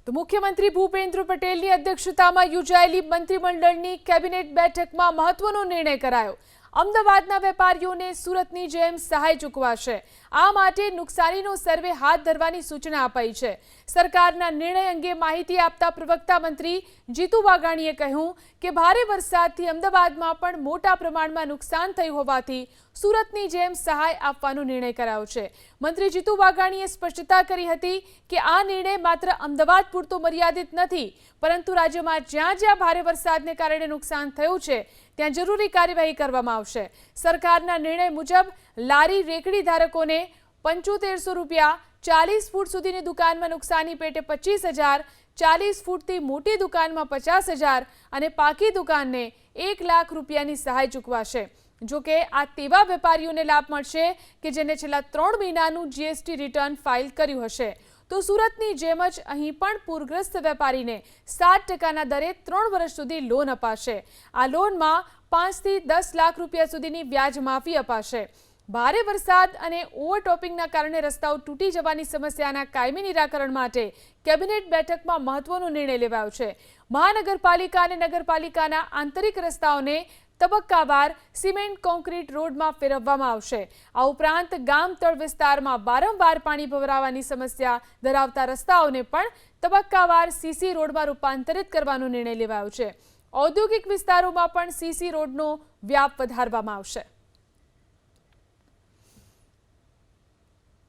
તો મુખ્યમંત્રી ભૂપેન્દ્ર પટેલની અધ્યક્ષતામાં યોજાયેલી મંત્રીમંડળની કેબિનેટ બેઠકમાં મહત્વનો નિર્ણય કરાયો। અમદાવાદના વેપારીઓને સુરતની જેમ સહાય ચૂકવાશે। આ માટે નુકસાનીનો સર્વે હાથ ધરવાની સૂચના અપાઈ છે। સરકારના નિર્ણય અંગે માહિતી આપતા પ્રવક્તા મંત્રી જીતુ વાઘાણીએ કહ્યું કે ભારે વરસાદથી અમદાવાદમાં પણ મોટા પ્રમાણમાં નુકસાન થયું હોવાથી સુરતની જેમ સહાય આપવાનો નિર્ણય કરાયો છે। મંત્રી જીતુ વાઘાણીએ સ્પષ્ટતા કરી હતી કે આ નિર્ણય માત્ર અમદાવાદ પૂરતો મર્યાદિત નથી, પરંતુ રાજ્યમાં જ્યાં જ્યાં ભારે વરસાદને કારણે નુકસાન થયું છે ત્યાં જરૂરી કાર્યવાહી કરવામાં આવશે। સરકારના નિર્ણય મુજબ લારી રેકડી ધારકોને 7500 રૂપિયા, 40 ફૂટ સુધીની દુકાનમાં નુકસાની પેટે 25,000, 40 ફૂટથી મોટી દુકાનમાં 50,000 અને પાકી દુકાનને 1 લાખ રૂપિયાની સહાય ચૂકવાશે। જો કે આ તેવા વેપારીઓને લાભ મળશે કે જેને છેલ્લા 3 મહિનાનું જીએસટી રિટર્ન ફાઇલ કર્યું હશે। તો સુરતની જેમ જ અહીં પણ પૂરગ્રસ્ત વેપારીને 7% દરે 3 વર્ષ સુધી લોન અપાશે। આ લોનમાં 5 થી 10 લાખ રૂપિયા સુધીની વ્યાજ માફી અપાશે। ભારે વરસાદ અને ઓવરટોપિંગના કારણે રસ્તાઓ તૂટી જવાની સમસ્યાના કાયમી નિરાકરણ માટે કેબિનેટ બેઠકમાં મહત્વનો નિર્ણય લેવાયો છે। મહાનગરપાલિકા અને નગરપાલિકાના આંતરિક રસ્તાઓને તબક્કાવાર સિમેન્ટ કોન્ક્રીટ રોડમાં ફેરવવામાં આવશે। આ ઉપરાંત ગામ તળ વિસ્તારમાં વારંવાર પાણી ભરાવાની સમસ્યા ધરાવતા રસ્તાઓને પણ તબક્કાવાર સીસી રોડમાં રૂપાંતરિત કરવાનો નિર્ણય લેવાયો છે। ઔદ્યોગિક વિસ્તારોમાં પણ સીસી રોડનો વ્યાપ વધારવામાં આવશે।